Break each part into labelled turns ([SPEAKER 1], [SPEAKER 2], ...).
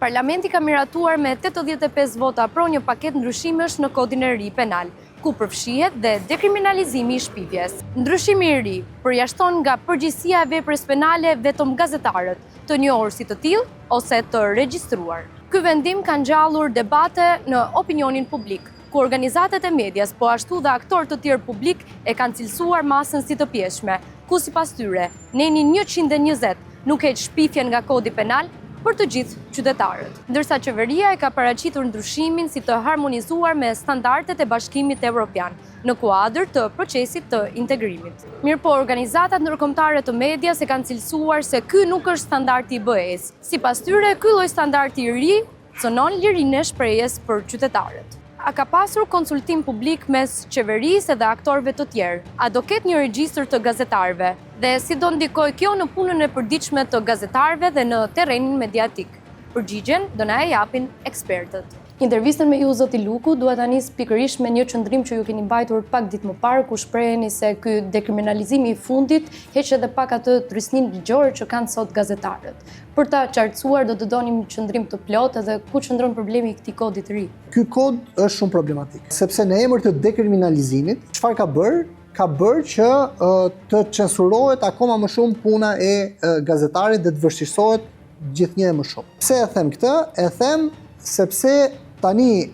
[SPEAKER 1] Parlamenti ka miratuar me 85 vota pro një paketë ndryshimesh në kodin e ri penal, ku përfshihet dhe dekriminalizimi i shpifjes. Ndryshimi i ri përjashton nga përgjegjësia e veprës penale vetëm gazetarët, të njohur si të tillë ose të regjistruar. Ky vendim ka ngjallur debate në opinionin publik, ku organizatat e medias, po ashtu dhe aktorë të tjerë publik e kanë cilësuar masën si të pjeshme, ku sipas tyre, neni 120 nuk heq shpifjen nga kodi penal për të gjithë qytetarët. Ndërsa qeveria e ka paraqitur ndryshimin si të harmonizuar me standardet e Bashkimit Evropian në kuadër të procesit të integrimit. Mirëpo organizatat ndërkombëtare të medias e kanë cilësuar se ky nuk është standardi i BE-s. Sipas tyre, ky lloj standardi i ri cënon lirinë e shprehjes për qytetarët. A ka pasur konsultim publik mes qeverisë dhe aktorëve të tjerë? A do ketë një regjistër të gazetarëve? Dhe si do ndikojë kjo në punën e përditshme të gazetarëve dhe në terrenin mediatik? Përgjigjen do na e japin ekspertët. Intervistën me ju, zoti Luku, dua ta nis pikërisht me një qendrim që ju keni mbajtur pak ditë më parë, ku shpreheni se ky dekriminalizimi i fundit heq edhe pak atë trysnin ligjore që kanë sot gazetarët. Për ta qartësuar, do të donim një qendrim të plotë edhe ku qëndron problemi i këtij kodi të ri.
[SPEAKER 2] Ky kod është shumë problematik, sepse në emër të dekriminalizimit, çfarë ka bërë? Ka bërë që të censurohet akoma më shumë puna e gazetarit dhe të vështirësohet gjithnjë më shumë. Pse e them këtë? E them sepse tani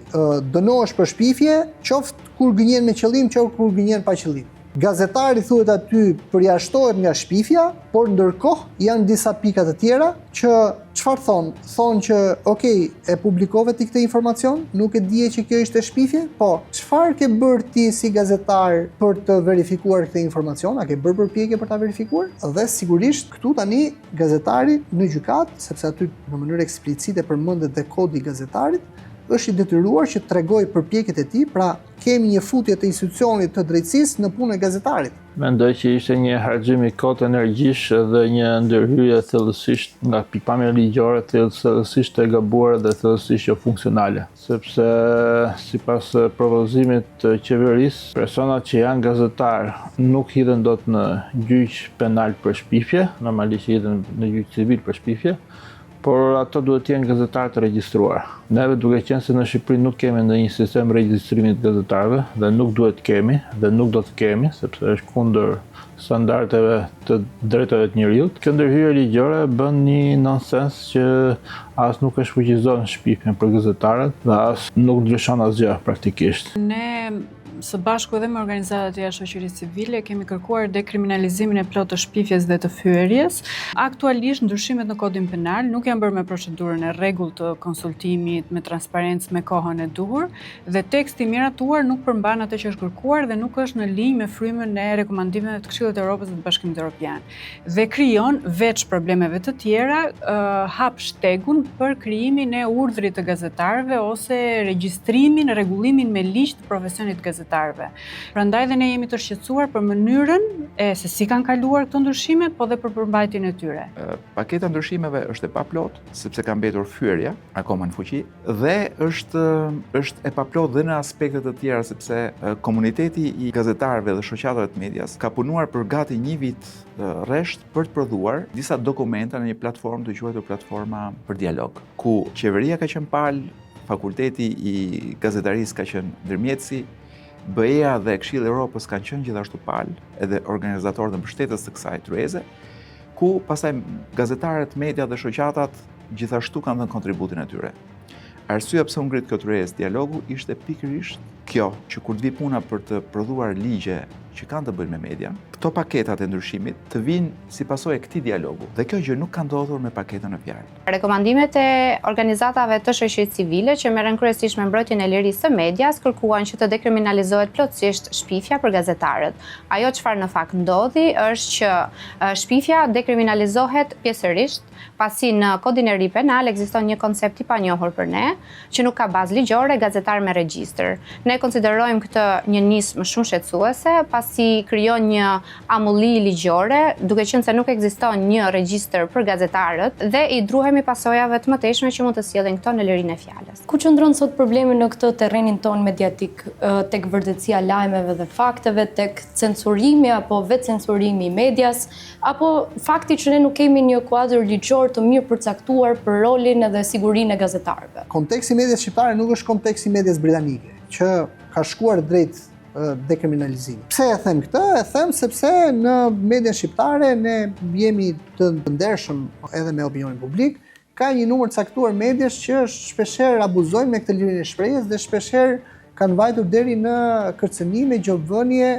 [SPEAKER 2] dënohesh për shpifje, qoftë kur gënjen me qëllim, qoftë kur gënjen pa qëllim. Gazetari thuhet aty përjashtohet nga shpifja, por ndërkohë janë disa pika të tjera që çfarë thonë? Thonë që okay, e publikove ti këtë informacion, nuk e dije që kjo ishte shpifje, po çfarë ke bërë ti si gazetar për të verifikuar këtë informacion? A ke bërë përpjekje për ta verifikuar? Dhe sigurisht këtu tani gazetari në gjykat, sepse aty në mënyrë eksplicite përmendet dhe kodi i gazetarit, është i detyruar që të tregojë përpjekjet e tij, pra kemi një futje të institucionit të drejtësisë në punën e gazetarit.
[SPEAKER 3] Mendoj që ishte një harxhim i kot energjish dhe një ndërhyrje thellësisht nga pikpamja ligjore, thellësisht e gabuar dhe thellësisht jo funksionale, sepse sipas propozimit të qeverisë, personat që janë gazetar nuk hidhen dot në gjyq penal për shpifje, normalisht hidhen në gjyq civil për shpifje, por ato duhet të jenë gazetarë të regjistruar. Neve duke qenë se në Shqipëri nuk kemi ndonjë sistem regjistrimit të gazetarëve dhe nuk duhet kemi dhe nuk do të kemi, sepse është kundër standardeve të drejtave të njerëzit. Kjo ndërhyrje ligjore bën një nonsens që as nuk e shfuqizon shpifjen për gazetarët dhe as nuk ndryshon asgjë praktikisht.
[SPEAKER 4] Ne së bashku edhe me organizatat e shoqërisë civile kemi kërkuar dekriminalizimin e plotë të shpifjes dhe të fyerjes. Aktualisht ndryshimet në kodin penal nuk janë bërë me procedurën e rregullt të konsultimit, me transparencë, me kohën e duhur, dhe teksti i miratuar nuk përmban atë që është kërkuar dhe nuk është në linjë me frymën e rekomandimeve të Këshillit të Evropës dhe të Bashkimit Evropian. Dhe krijon veç problemeve të tjera hap shtegun për krijimin e urdhrit të gazetarëve ose regjistrimin, rregullimin me ligj të profesionit gazetar. Prandaj dhe ne jemi të shqetësuar për mënyrën e se si kanë kaluar këto ndryshime, po dhe për përmbajtjen e tyre.
[SPEAKER 5] Paketa ndryshimeve është e paplot, sepse ka mbetur fyerja akoma në fuqi, dhe është e paplot dhe në aspekte të tjera, sepse komuniteti i gazetarëve dhe shoqatave të medias ka punuar për gati një vit rresht për të prodhuar disa dokumenta në një platformë të quajtur platforma për dialog, ku qeveria ka qenë palë, fakulteti i gazetarisë ka qenë ndërmjetësi, BE-a dhe Këshilli i Evropës kanë qenë gjithashtu palë, edhe organizatorë dhe mbështetës të kësaj tryeze, ku pastaj gazetarët, media dhe shoqatat gjithashtu kanë dhënë kontributin e tyre. Arsyeja pse u ngrit kjo tryezë dialogu ishte pikërisht kjo, që kur të vi puna për të prodhuar ligje që kanë të bëjnë me media, këto paketat e ndryshimit të vinë si pasojë e këtij dialogu. Dhe kjo gjë nuk ka ndodhur me paketën e fjalë.
[SPEAKER 6] Rekomandimet e organizatave të shoqërisë civile që merren kryesisht me mbrojtjen e lirisë së medias kërkuan që të dekriminalizohet plotësisht shpifja për gazetarët. Ajo çfarë në fakt ndodhi është që shpifja dekriminalizohet pjesërisht, pasi në kodin e ri penal ekziston një koncept i panjohur për ne, që nuk ka bazë ligjore gazetar me regjistër. Ne konsiderojmë këtë një nismë shumë shqetësuese, pasi krijon një amulli ligjore, duke qenë se nuk ekziston një regjistër për gazetarët dhe i druhemi pasojave të mëtejshme që mund të sjellin këto në lirinë e fjalës.
[SPEAKER 1] Ku qëndron sot problemi në këtë terrenin ton mediatik, tek vërtetësia lajmeve dhe fakteve, tek censurimi apo vetë censurimi i medias, apo fakti që ne nuk kemi një kuadër ligjor të mirë përcaktuar për rolin edhe sigurinë e gazetarëve?
[SPEAKER 2] Konteksti i medias shqiptare nuk është konteksti i medias britanike, që ka shkuar drejt dekriminalizimit. Pse e them këtë? E them sepse në median shqiptare ne jemi të ndershëm edhe me opinionin publik, ka një numër të caktuar mediash që shpeshherë abuzojnë me këtë lirinë e shprehjes dhe shpeshherë kanë vajtur deri në kërcënime, gjobvënie,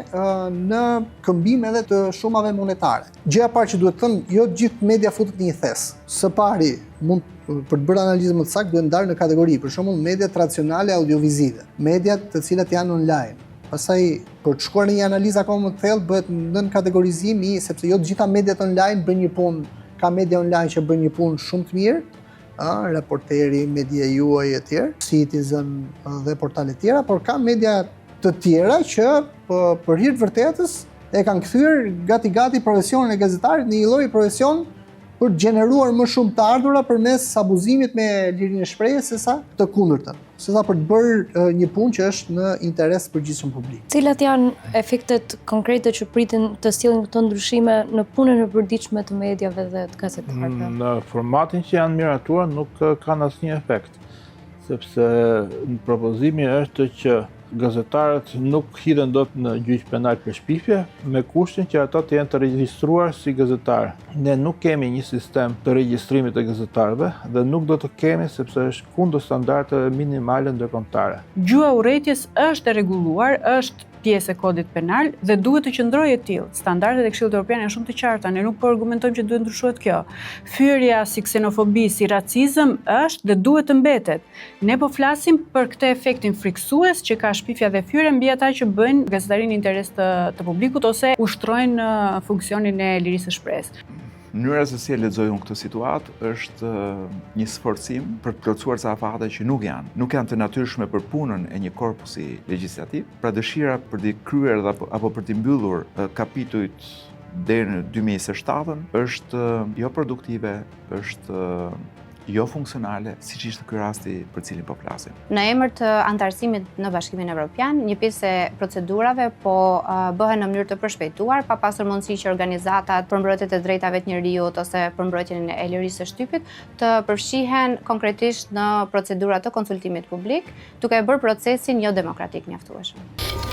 [SPEAKER 2] në këmbim edhe të shumave monetare. Gjëja e parë që duhet të thënë, jo gjithë media futet në një thes. Së pari, mund për të bërë analizë më të saktë duhet ndarë në kategori, për shembull media tradicionale audiovizive, mediat të cilat janë online. Pastaj për të shkuar në një analizë akoma më të thellë bëhet nën kategorizim sepse jo të gjitha mediat online bëjnë një punë, ka media online që bëjnë një punë shumë të mirë, Reporteri, Media juaj e tjerë, Citizen dhe portale tjera, por ka media të tjera që për hir të vërtetës e kanë kthyer gati profesionin e gazetarit në një lloj profesion për të gjeneruar më shumë të ardhura përmes abuzimit me lirinë e shprehjes sesa të kundërtën, sesa për të bërë një punë që është në interes përgjithshëm publik.
[SPEAKER 1] Cilat janë efektet konkrete që pritin të sjellin këto ndryshime në punën e përditshme të mediave dhe të gazetarëve?
[SPEAKER 3] Në formatin që janë miratuar nuk kanë asnjë efekt, sepse propozimi është që gazetarët nuk hidhen dot në gjyq penal për shpifje, me kushtin që ata të jenë të regjistruar si gazetarë. Ne nuk kemi një sistem të regjistrimit të gazetarëve dhe nuk do të kemi sepse është kundër standardeve minimale ndërkombëtare.
[SPEAKER 4] Gjuha urrëties është e rregulluar, është pjesë e kodit penal dhe duhet të qëndrojë e tillë. Standardet e Këshillit Evropian janë shumë të qarta, ne nuk po argumentojmë që duhet ndryshohet kjo. Fyerja si ksenofobi, si racizëm është dhe duhet të mbetet. Ne po flasim për këtë efektin friksues që ka shpifja dhe fyerja mbi ata që bëjnë gazetarinë interes të publikut ose ushtrojnë funksionin e lirisë së shprehjes.
[SPEAKER 5] Mënyra se si e lexoj unë këtë situatë është një sforcim për të plotësuar ca afate që nuk janë të natyrshme për punën e një korpusi legjislativ. Pra dëshira për të kryer apo për të mbyllur kapitujt deri në 2027 është jo produktive, është jo funksionale, siç ishte ky rasti për cilin po flasim.
[SPEAKER 6] Në emër të antarësimit në Bashkimin Evropian, një pjesë e procedurave po bëhen në mënyrë të përshpejtuar, pa pasur mundësi që organizatat për mbrojtjen e drejtave të njerëzit ose për mbrojtjen e lirisë së shtypit të përfshihen konkretisht në procedura të konsultimit publik, duke bërë procesin jo demokratik mjaftueshëm.